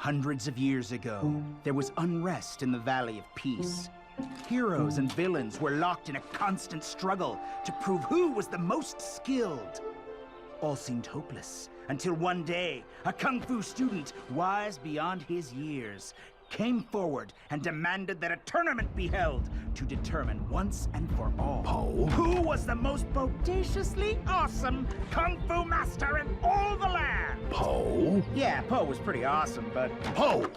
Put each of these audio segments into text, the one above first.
Hundreds of years ago, there was unrest in the Valley of Peace. Heroes and villains were locked in a constant struggle to prove who was the most skilled. All seemed hopeless, until one day, a kung fu student, wise beyond his years, came forward and demanded that a tournament be held to determine once and for all who was the most bodaciously awesome kung fu master in all the land. Po? Yeah, Po was pretty awesome, but... Po!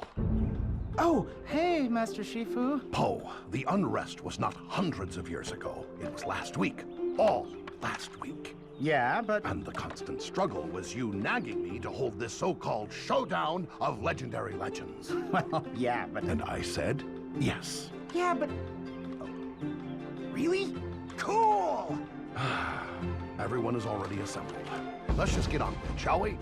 Oh, hey, Master Shifu. Po, the unrest was not hundreds of years ago. It was last week. All last week. Yeah, but... And the constant struggle was you nagging me to hold this so-called showdown of legendary legends. Well, yeah, but... And I said yes. Yeah, but... Oh, really? Cool! Everyone is already assembled. Let's just get on with it, shall we?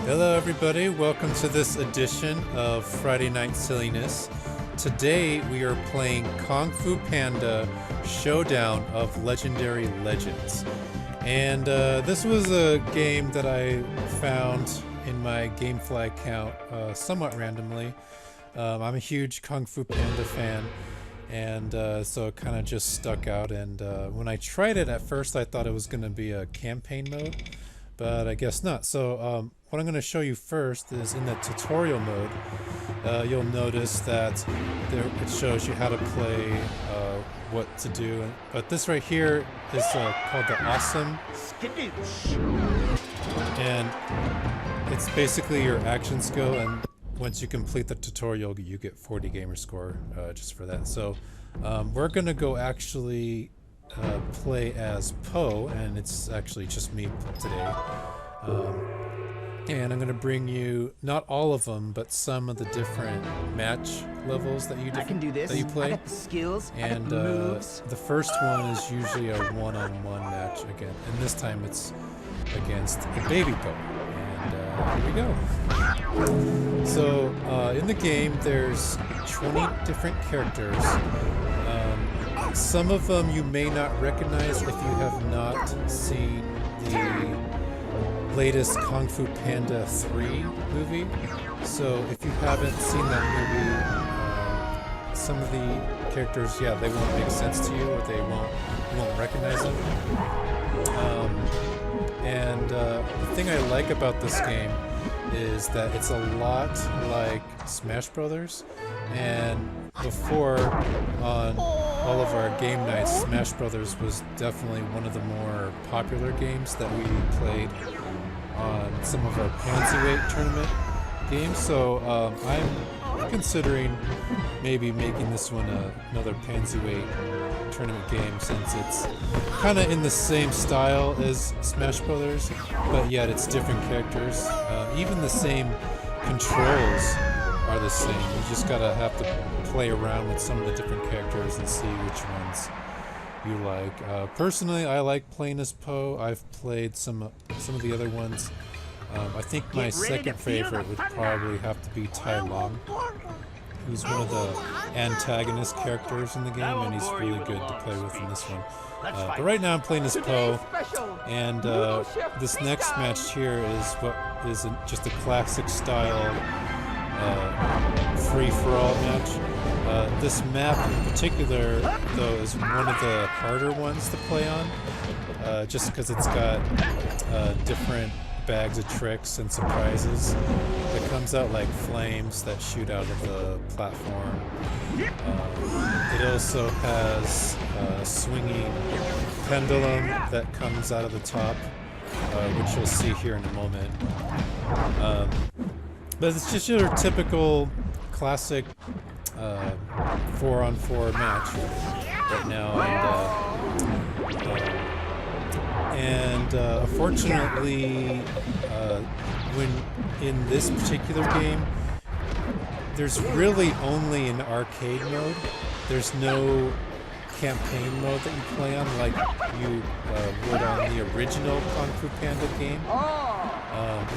Hello everybody, welcome to this edition of Friday Night Silliness. Today we are playing Kung Fu Panda Showdown of Legendary Legends. And this was a game that I found in my GameFly account somewhat randomly. I'm a huge Kung Fu Panda fan, and so it kind of just stuck out. And when I tried it at first, I thought it was going to be a campaign mode, but I guess not. So what I'm going to show you first is in the tutorial mode. You'll notice that it shows you how to play, what to do. But this right here is called the Awesome. And it's basically your action skill, and once you complete the tutorial, you get 40 gamer score just for that. So we're going to go actually play as Po, and it's actually just me today. And I'm going to bring you, not all of them, but some of the different match levels that you that you play. I got the skills, and I got the moves. The first one is usually a one-on-one match again, and this time it's against a baby Po. And here we go. So in the game, there's 20 different characters. Some of them you may not recognize if you have not seen the latest Kung Fu Panda 3 movie. So if you haven't seen that movie, some of the characters, yeah, they won't make sense to you, or you won't recognize them. The thing I like about this game is that it's a lot like Smash Brothers. And before, on all of our game nights, Smash Brothers was definitely one of the more popular games that we played on some of our Pansyweight tournament games. So I'm considering maybe making this one another Pansyweight tournament game, since it's kind of in the same style as Smash Brothers, but yet it's different characters. Even the same controls are the same. You just have to play around with some of the different characters and see which ones you like. Personally, I like playing as Po. I've played some of the other ones. I think my second favorite would probably have to be Tai Long, who's one of the antagonist characters in the game, and he's really good to play with in this one. But right now I'm playing as Po, and this next match here is what is just a classic style free-for-all match. This map in particular, though, is one of the harder ones to play on, just because it's got different bags of tricks and surprises that comes out, like flames that shoot out of the platform. It also has a swinging pendulum that comes out of the top, which you'll see here in a moment. But it's just your typical classic 4-on-4 match right now, and unfortunately, when in this particular game, there's really only an arcade mode. There's no campaign mode that you play on like you would on the original Kung Fu Panda game.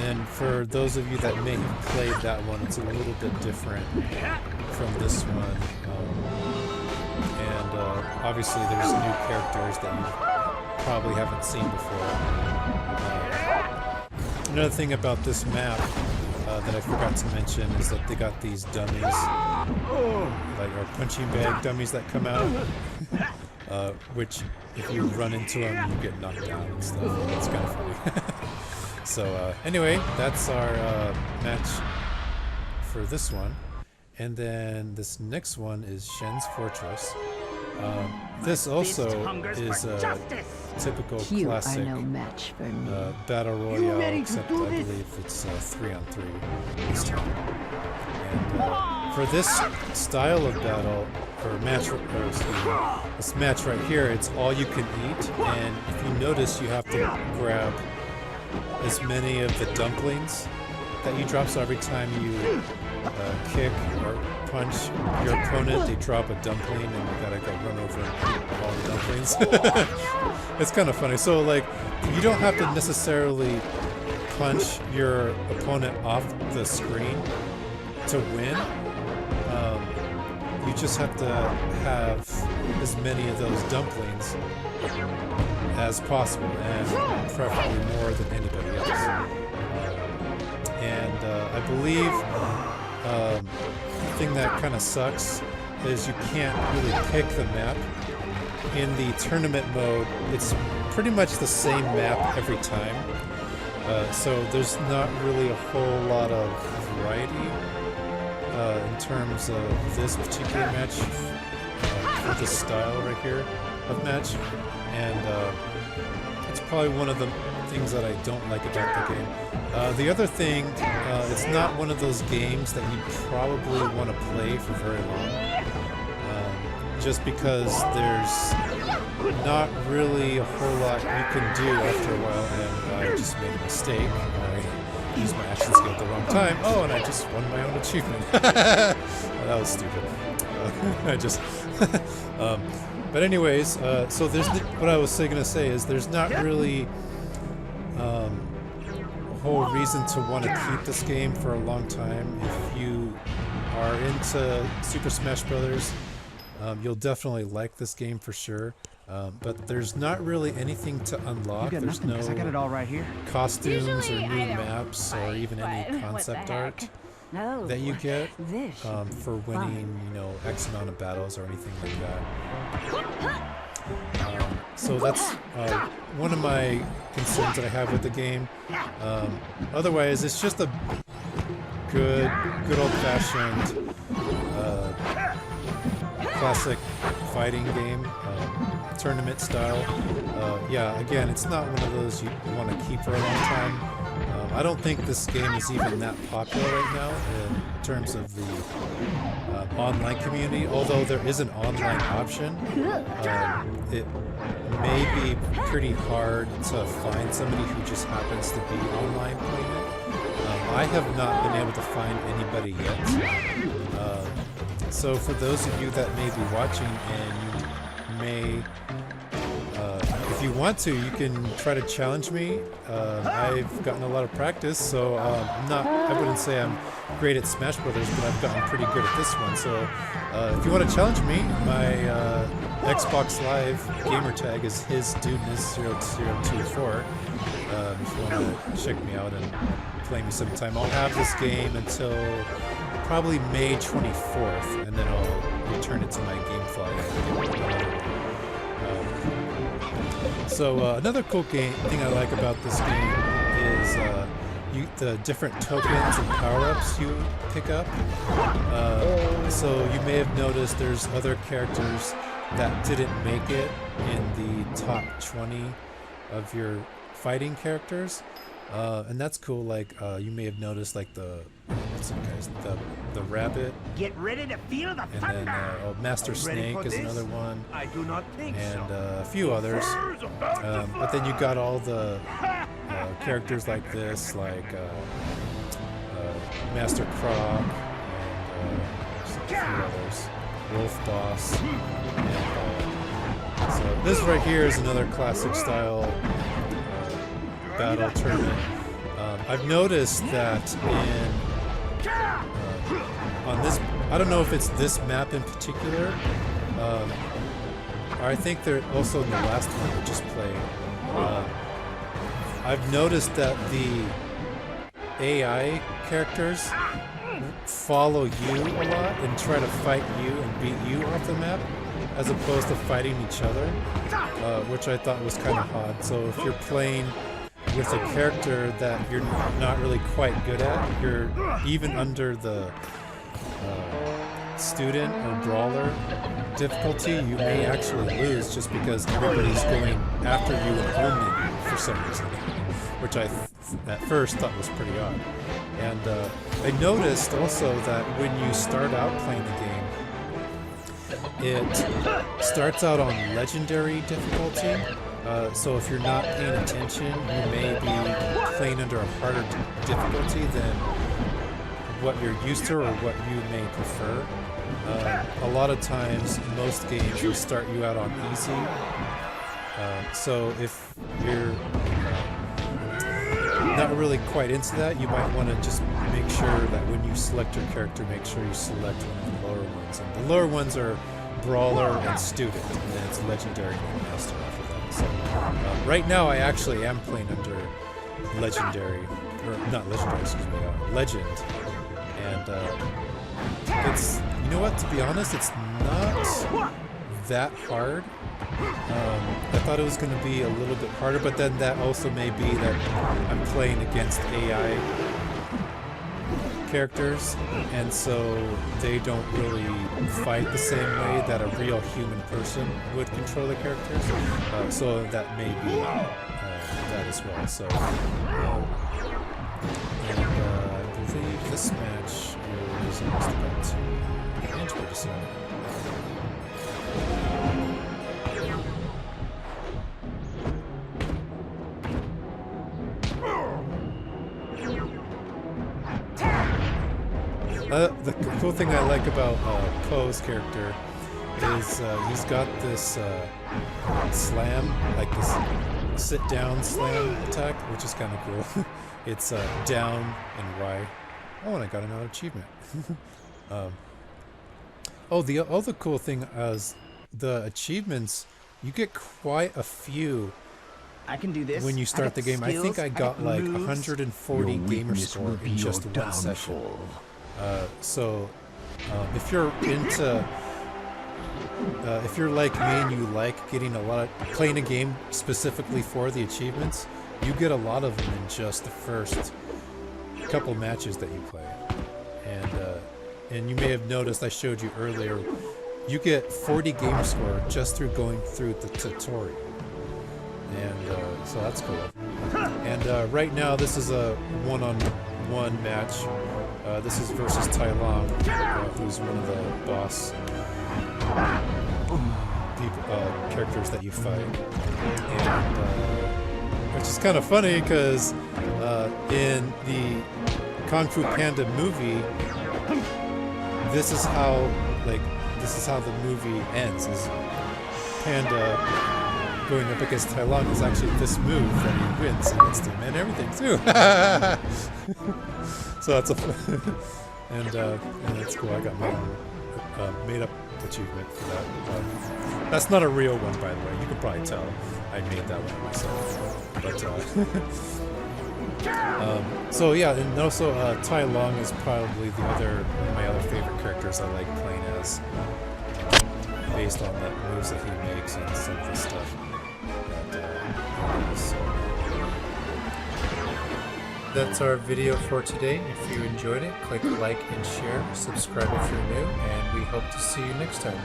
And for those of you that may have played that one, it's a little bit different from this one. Obviously there's new characters that you probably haven't seen before. Another thing about this map that I forgot to mention is that they got these dummies, like our punching bag dummies that come out, which if you run into them, you get knocked down and stuff. It's kind of funny. So anyway, that's our match for this one. And then this next one is Shanz Fortress. This also is a typical classic battle royale, except I believe it's 3-on-3 this time. And for this style of battle, or match, or excuse me, this match right here, it's all you can eat, and if you notice, you have to grab as many of the dumplings that you drop, so every time you kick or punch your opponent, they drop a dumpling, and you gotta go run over and eat all the dumplings. It's kind of funny. So, like, you don't have to necessarily punch your opponent off the screen to win. You just have to have as many of those dumplings as possible, and preferably more than anybody else. And I believe the thing that kind of sucks is you can't really pick the map. In the tournament mode, it's pretty much the same map every time. So there's not really a whole lot of variety in terms of this particular match for this style right here of match. And it's probably one of the things that I don't like about the game. The other thing, it's not one of those games that you probably want to play for very long, just because there's not really a whole lot you can do after a while, and I just made a mistake. I used my action skill at the wrong time. Oh, and I just won my own achievement. That was stupid. I just... but anyways, so there's what I was going to say is there's not really a whole reason to want to keep this game for a long time. If you are into Super Smash Brothers, you'll definitely like this game for sure. But there's not really anything to unlock. There's no I got it all right here. costumes or new maps or even any concept art that you get for winning, you know, X amount of battles or anything like that. So that's one of my concerns that I have with the game. Otherwise, it's just a good old-fashioned classic fighting game, tournament style. Yeah, again, it's not one of those you want to keep for a long time. I don't think this game is even that popular right now in terms of the online community, although there is an online option. It may be pretty hard to find somebody who just happens to be online playing it. I have not been able to find anybody yet. So for those of you that may be watching and you may, if you want to, you can try to challenge me. I've gotten a lot of practice, so I wouldn't say I'm great at Smash Brothers, but I've gotten pretty good at this one. So if you want to challenge me, my Xbox Live gamer tag is hisdudeness0024. If you want to check me out and play me sometime. I'll have this game until probably May 24th, and then I'll return it to my GameFly. So another cool thing I like about this game is the different tokens and power-ups you pick up. So you may have noticed there's other characters that didn't make it in the top 20 of your fighting characters. And that's cool. Like you may have noticed, like the rabbit. Get ready to feel the thunder. And then Master Snake is another one. I do not think and a few others. But then you got all the characters like this, like Master Croc and a few others. Wolf Boss. And, so this right here is another classic style battle tournament. I've noticed that on this, I don't know if it's this map in particular, I think they're also in the last one we just played. I've noticed that AI characters follow you a lot and try to fight you and beat you off the map, as opposed to fighting each other, which I thought was kind of odd. So if you're playing with a character that you're not really quite good at, you're even under the student or brawler difficulty, you may actually lose just because everybody's going after you and only you for some reason, which I at first thought was pretty odd. And I noticed also that when you start out playing the game, it starts out on legendary difficulty. So if you're not paying attention, you may be playing under a harder difficulty than what you're used to or what you may prefer. A lot of times, most games will start you out on easy. So if you're not really quite into that, you might want to just make sure that when you select your character, make sure you select one of the lower ones. And the lower ones are Brawler and Student, and then it's Legendary and Master after that. So right now I actually am playing under Legendary, or not Legendary, excuse me, Legend. And it's, you know what, to be honest, it's not that hard. I thought it was going to be a little bit harder, but then that also may be that I'm playing against AI characters, and so they don't really fight the same way that a real human person would control the characters. So that may be that as well. So, and I believe this match is almost about to end pretty soon. The cool thing I like about Poe's character is he's got this slam, like this sit-down slam attack, which is kind of cool. It's down and Y. Oh, and I got another achievement. The other cool thing is the achievements. You get quite a few. I can do this. When you start the game, I think I got like 140 gamer score in just one session. So if you're into, if you're like me and you like getting a lot of, playing a game specifically for the achievements, you get a lot of them in just the first couple matches that you play. And you may have noticed, I showed you earlier, you get 40 gamer score just through going through the tutorial. And so that's cool. And right now this is a one-on-one match. This is versus Tai Long, who's one of the boss characters that you fight. And which is kind of funny because in the Kung Fu Panda movie, this is how the movie ends. Is Panda going up against Tai Long is actually this move that he wins against him and everything too. So that's and that's cool. I got my own made up achievement for that. That's not a real one, by the way. You can probably tell I made that one myself. But so yeah, and also Tai Long is probably my other favorite characters I like playing as, based on the moves that he makes and some of the stuff. That's our video for today. If you enjoyed it, click like and share, subscribe if you're new, and we hope to see you next time.